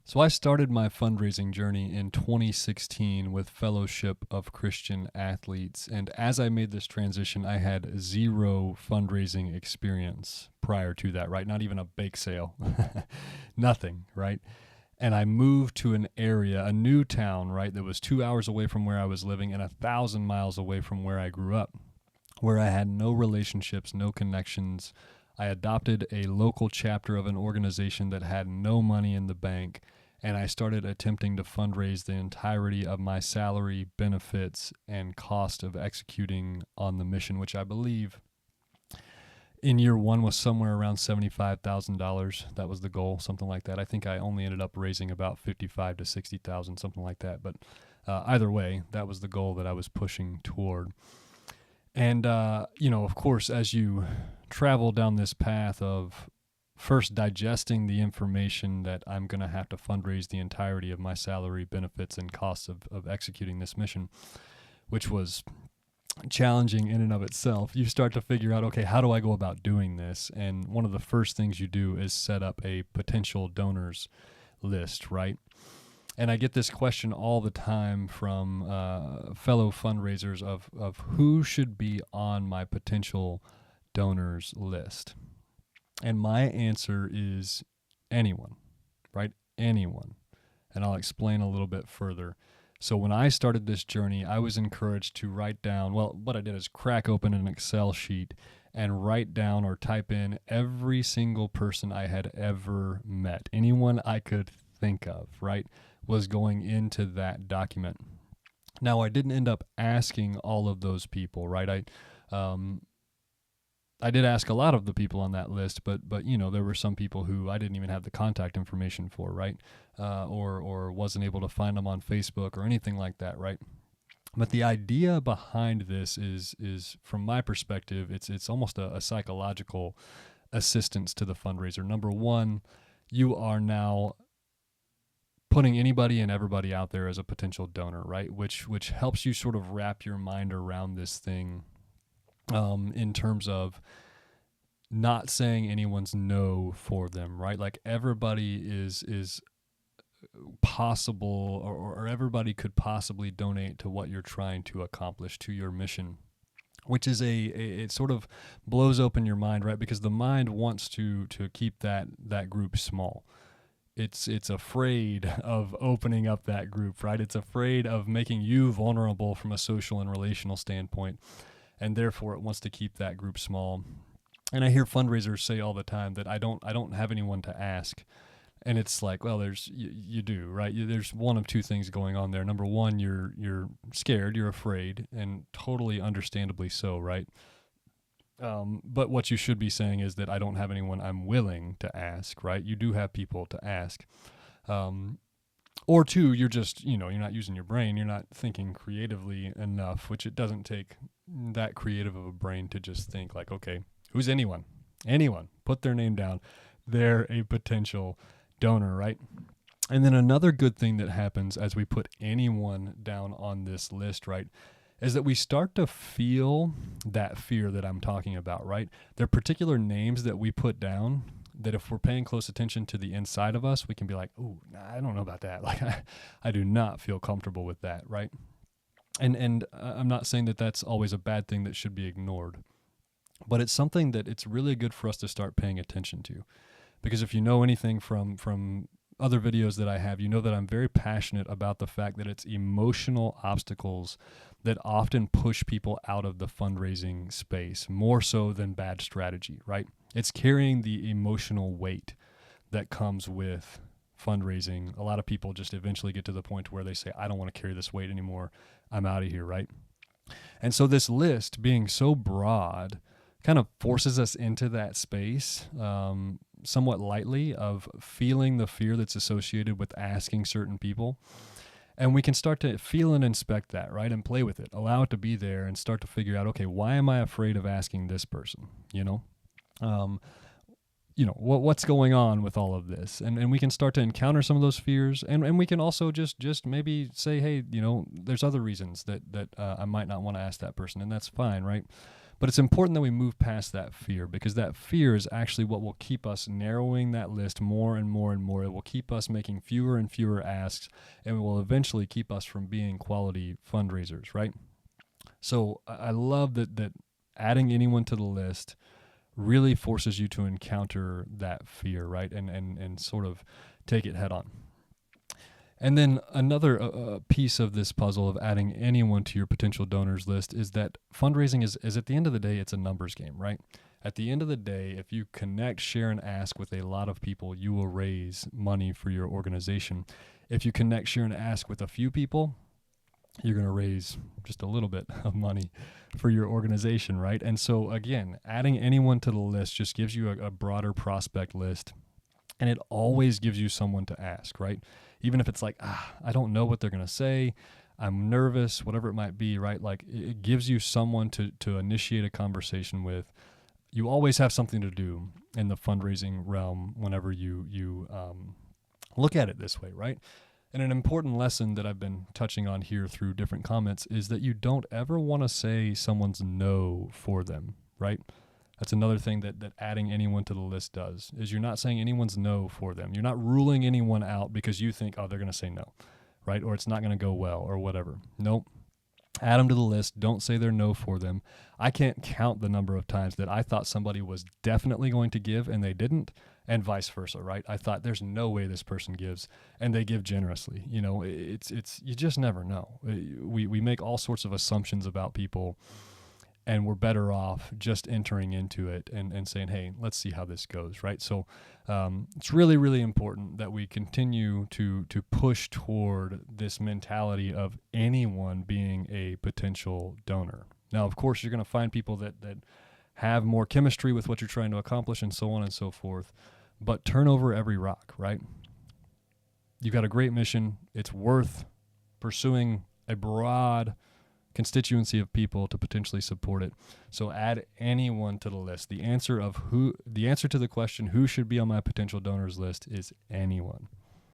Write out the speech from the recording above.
So I started my fundraising journey in 2016 with Fellowship of Christian Athletes. And as I made this transition, I had zero fundraising experience prior to that, right? Not even a bake sale, nothing, right? And I moved to an area, a new town, right, that was 2 hours away from where I was living and 1,000 miles away from where I grew up, where I had no relationships, no connections. I adopted a local chapter of an organization that had no money in the bank, and I started attempting to fundraise the entirety of my salary, benefits, and cost of executing on the mission, which I believe in year one was somewhere around $75,000. That was the goal, something like that. I think I only ended up raising about 55 to 60,000, something like that. But either way, that was the goal that I was pushing toward. And, of course, as you travel down this path of first digesting the information that I'm going to have to fundraise the entirety of my salary, benefits, and costs of executing this mission, which was challenging in and of itself, you start to figure out, okay, how do I go about doing this? And one of the first things you do is set up a potential donors list, right? And I get this question all the time from fellow fundraisers of who should be on my potential donors list. And my answer is anyone, right? Anyone. And I'll explain a little bit further. So when I started this journey, I was encouraged to write down, well, what I did is crack open an Excel sheet and write down or type in every single person I had ever met. Anyone I could think of, right, was going into that document. Now, I didn't end up asking all of those people, right? I did ask a lot of the people on that list, but there were some people who I didn't even have the contact information for, right? Or wasn't able to find them on Facebook or anything like that, right? But the idea behind this is from my perspective, it's almost a psychological assistance to the fundraiser. Number one, you are now putting anybody and everybody out there as a potential donor, right? Which helps you sort of wrap your mind around this thing. In terms of not saying anyone's no for them, right? Like everybody is possible, or everybody could possibly donate to what you're trying to accomplish, to your mission, which is it sort of blows open your mind, right? Because the mind wants to keep that group small. It's afraid of opening up that group, right? It's afraid of making you vulnerable from a social and relational standpoint. And therefore it wants to keep that group small. And I hear fundraisers say all the time that I don't have anyone to ask. And it's like, well, you do, right? There's one of two things going on there. Number one, you're scared, you're afraid, and totally understandably so, right? But what you should be saying is that I don't have anyone I'm willing to ask, right? You do have people to ask. Or two, you're just, you're not using your brain. You're not thinking creatively enough, which it doesn't take that creative of a brain to just think like, okay, who's anyone? Anyone. Put their name down. They're a potential donor, right? And then another good thing that happens as we put anyone down on this list, right, is that we start to feel that fear that I'm talking about, right? There are particular names that we put down that if we're paying close attention to the inside of us, we can be like, oh, I don't know about that. Like, I do not feel comfortable with that, right? And I'm not saying that that's always a bad thing that should be ignored, but it's something that it's really good for us to start paying attention to. Because if you know anything from other videos that I have, you know that I'm very passionate about the fact that it's emotional obstacles that often push people out of the fundraising space, more so than bad strategy, right? It's carrying the emotional weight that comes with fundraising. A lot of people just eventually get to the point where they say, I don't want to carry this weight anymore. I'm out of here, right? And so this list being so broad kind of forces us into that space somewhat lightly of feeling the fear that's associated with asking certain people. And we can start to feel and inspect that, right? And play with it, allow it to be there and start to figure out, okay, why am I afraid of asking this person? What's going on with all of this? And we can start to encounter some of those fears. And we can also just maybe say, hey, there's other reasons that I might not want to ask that person. And that's fine, right? But it's important that we move past that fear, because that fear is actually what will keep us narrowing that list more and more and more. It will keep us making fewer and fewer asks, and it will eventually keep us from being quality fundraisers, right? So I love that adding anyone to the list really forces you to encounter that fear, right? And sort of take it head on. And then another piece of this puzzle of adding anyone to your potential donors list is that fundraising is at the end of the day, it's a numbers game, right? At the end of the day, if you connect, share, and ask with a lot of people, you will raise money for your organization. If you connect, share, and ask with a few people, you're going to raise just a little bit of money for your organization, right? And so again, adding anyone to the list just gives you a broader prospect list, and it always gives you someone to ask, right? Even if it's like, I don't know what they're going to say, I'm nervous, whatever it might be, right? Like, it gives you someone to initiate a conversation with. You always have something to do in the fundraising realm whenever you look at it this way, right? And an important lesson that I've been touching on here through different comments is that you don't ever want to say someone's no for them, right? That's another thing that adding anyone to the list does, is you're not saying anyone's no for them. You're not ruling anyone out because you think, oh, they're going to say no, right? Or it's not going to go well or whatever. Nope. Add them to the list. Don't say they're no for them. I can't count the number of times that I thought somebody was definitely going to give and they didn't, and vice versa, right? I thought there's no way this person gives and they give generously. You know, it's you just never know. We make all sorts of assumptions about people, and we're better off just entering into it and saying, hey, let's see how this goes, right? So it's really, really important that we continue to push toward this mentality of anyone being a potential donor. Now, of course, you're going to find people that have more chemistry with what you're trying to accomplish and so on and so forth, but turn over every rock, right? You've got a great mission. It's worth pursuing a broad constituency of people to potentially support it. So add anyone to the list. The answer to the question, who should be on my potential donors list, is anyone.